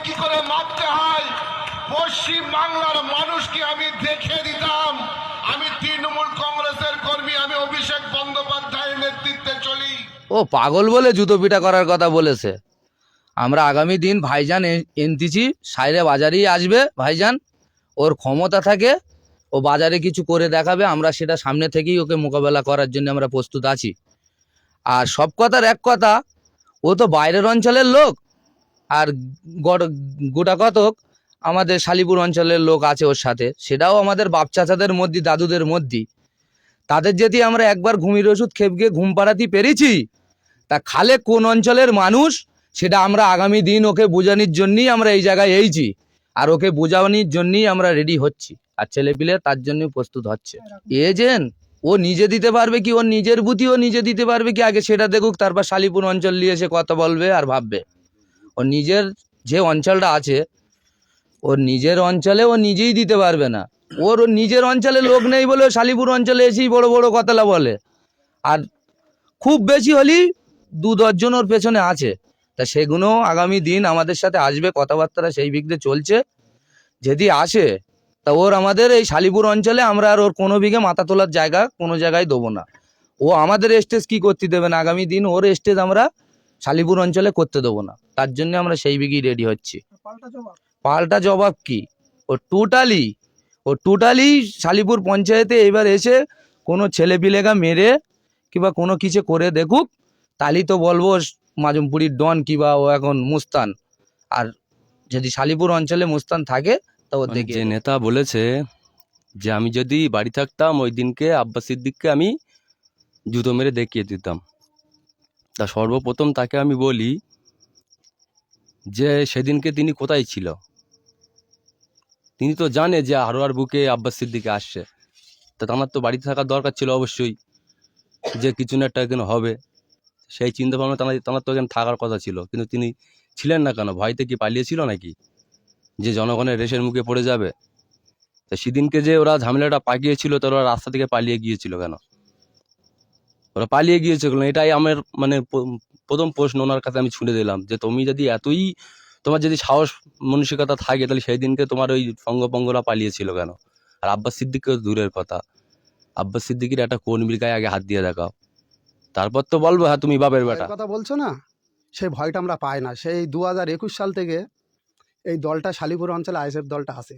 কি করে মারতে হয় পশ্চিম বাংলার মানুষকে আমি দেখিয়ে দিতাম। আমি তৃণমূল কংগ্রেসের কর্মী, আমি অভিষেক বন্দ্যোপাধ্যায়ের নেতৃত্বে চলি। ও পাগল বলে জুতো পিটা করার কথা বলেছে। আমরা আগামী দিন ভাইজান এনতিছি সাইরে বাজারেই আসবে ভাইজান, ওর ক্ষমতা থাকে ও বাজারে কিছু করে দেখাবে, আমরা সেটা সামনে থেকেই ওকে মোকাবেলা করার জন্য আমরা প্রস্তুত আছি। আর সব কথার এক কথা, ও তো বাইরের অঞ্চলের লোক, আর গোটা কতক আমাদের শালিপুর অঞ্চলের লোক আছে ওর সাথে, সেটাও আমাদের বাপ চাচাদের মধ্যে দাদুদের মধ্যে। তাদের যদি আমরা একবার ঘুমির ওষুধ খেপকে ঘুম পাড়াতে পেরেছি, তা খালে কোন অঞ্চলের মানুষ সেটা আমরা আগামী দিন ওকে বোঝানোর জন্যই আমরা এই জায়গায় এইছি, আর ওকে বোঝানোর জন্যই আমরা রেডি হচ্ছি, আর ছেলেপিলে তার জন্য প্রস্তুত হচ্ছে। এজেন্ট ও নিজে দিতে পারবে কি, ওর নিজের বুদ্ধি ও নিজে দিতে পারবে কি, আগে সেটা দেখুক, তারপর শালিপুর অঞ্চল নিয়ে এসে কথা বলবে আর ভাববে। ওর নিজের যে অঞ্চলটা আছে, ওর নিজের অঞ্চলে ও নিজেই দিতে পারবে না। ওর নিজের অঞ্চলে লোক নেই বলে শালিপুর অঞ্চলে এসেই বড় বড় কথালা বলে, আর খুব বেশি হলেই 2-10 জন ওর পেছনে আছে। তা সেগুলো আগামী দিন আমাদের সাথে আসবে, কথাবার্তা সেই বিঘ্নে চলছে। যদি আসে তা ওর আমাদের এই শালিপুর অঞ্চলে আমরা আর ওর কোনো বিঘে মাথা তোলার জায়গা কোনো জায়গায় দেবো না। ও আমাদের স্টেজ কি করতে দেবে না, আগামী দিন ওর স্টেজ আমরা শালিপুর অঞ্চলে করতে দেবো না, তার জন্য আমরা সেই বিঘেই রেডি হচ্ছি। পাল্টা জবাব কি, ও টোটালি শালিপুর পঞ্চায়েতে এবার এসে কোনো ছেলেপিলেগা মেরে কিংবা কোনো কিছু করে দেখুক, তাহলেই তো বলবো মাজুমপুরির ডন কিংবা ও এখন মুস্তান। আর যদি শালিপুর অঞ্চলে মুস্তান থাকে তা ও দেখে। যে নেতা বলেছে যে আমি যদি বাড়ি থাকতাম ওই দিনকে আব্বাস সিদ্দিককে আমি জুতো মেরে দেখিয়ে দিতাম, তা সর্বপ্রথম তাকে আমি বলি যে সেদিনকে তিনি কোথায় ছিল। তিনি তো জানে যে হারোয়ার বুকে আব্বাস সিদ্দিকে আসছে, তা আমার তো বাড়িতে থাকার দরকার ছিল অবশ্যই, যে কিছু না একটা এখানে হবে সেই চিন্তা ভাবনা তোমার তো এখানে থাকার কথা ছিল, কিন্তু তিনি ছিলেন না কেন? ভয়তে কি পালিয়েছিল নাকি যে জনগণের রেশের মুখে পড়ে যাবে? তা সেদিনকে যে ওরা ঝামেলাটা পাকিয়েছিল, তো ওরা রাস্তা থেকে পালিয়ে গিয়েছিল কেন? ওরা পালিয়ে গিয়েছে কেন? এটাই আমার মানে প্রথম প্রশ্ন ওনার কাছে আমি ছুঁড়ে দিলাম, যে তুমি যদি এতই তোমার যদি সাহস মানসিকতা থাকে, তাহলে সেই দিনকে তোমার ওই সঙ্গপঙ্গরা পালিয়েছিল কেন? আর আব্বাস সিদ্দিককে দূরের কথা, আব্বাস সিদ্দিকের একটা কর্মীর গায়ে আগে হাত দিয়ে দেখাও, তারপর তো বলবো হ্যাঁ তুমি বাপের বেটা। কথা বলছো না, সেই ভয়টা আমরা পাই না। সেই 2021 সাল থেকে এই দলটা শালিপুর অঞ্চলে আইএসএফ দলটা আছে।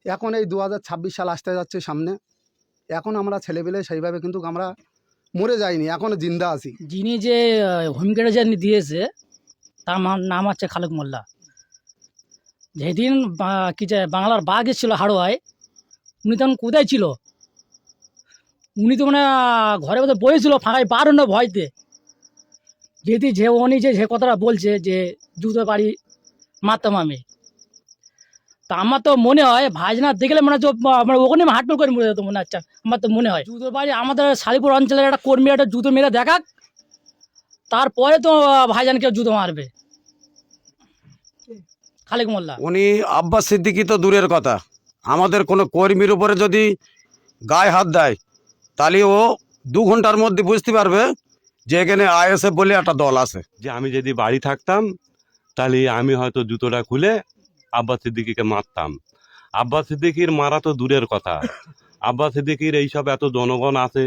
এখন এই 2026 সাল আসতে যাচ্ছে সামনে, এখন আমরা ছেলেপেলে সেইভাবে কিন্তু আমরা মরে যাইনি, এখনো জিন্দা আছি। যিনি যে হুমকিটা যে দিয়েছে তার নাম হচ্ছে খালেক মোল্লা। যেদিন কি যে বাংলার বাঘ এসেছিল হাড়োয়ায়, উনি তখন কোথায় ছিল? উনি তো মানে ঘরে মধ্যে বসেছিল ফাঁকায় বারো ভয়তে। যদি যে উনি যে কথাটা বলছে যে জুতো বাড়ি মারতাম আমি, তা আমার তো মনে হয় ভাইজানা দেখলে মানে মানে ওখানে হাটপল করে মরে যেত মনে হচ্ছে। আমার তো মনে হয় জুতো বাড়ি আমাদের শালিপুর অঞ্চলের একটা কর্মী একটা জুতো মেরে দেখাক, তারপরে তো ভাইজানকে জুতো মারবে খালেক মোল্লা। উনি আব্বাস সিদ্দিকী তো দূরের কথা, আমাদের কোনো কর্মীর উপরে যদি গায়ে হাত দেয়, তাহলে ও 2 ঘন্টার মধ্যে বুঝতে পারবে যে এখানে আইএসএফ বলে একটা দল আছে। যে আমি যদি বাড়ি থাকতাম তাহলে আমি হয়তো জুতোটা খুলে আব্বাস সিদ্দিকীকে মারতাম। আব্বাস সিদ্দিকীর মারা তো দূরের কথা, আব্বাস সিদ্দিকীর এইসব এত জনগণ আছে,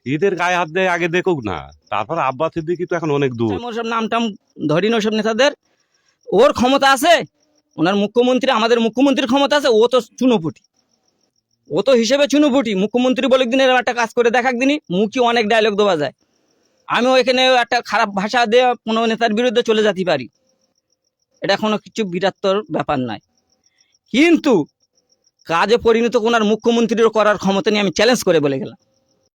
এদের গায়ে হাত দেয় আগে দেখুক না, তারপর আব্বাস সিদ্দিকী তো এখন অনেক দূর। ওসব নামটাম ধরি না, ওসব নেতাদের ওর ক্ষমতা আছে, ওনার মুখ্যমন্ত্রী আমাদের মুখ্যমন্ত্রীর ক্ষমতা আছে, ও তো চুনোপুটি, ও তো হিসেবে চুনোপুটি। মুখ্যমন্ত্রী বলে দিনের একটা কাজ করে দেখাক দিনই, মুখে অনেক ডায়লগ দেওয়া যায়। আমিও এখানে একটা খারাপ ভাষা দিয়ে কোনো নেতার বিরুদ্ধে চলে যেতে পারি, এটা কোনো কিছু বিরাত্তর ব্যাপার নয়, কিন্তু কাজে পরিণত ওনার মুখ্যমন্ত্রীর করার ক্ষমতা নিয়ে আমি চ্যালেঞ্জ করে বলে গেলাম।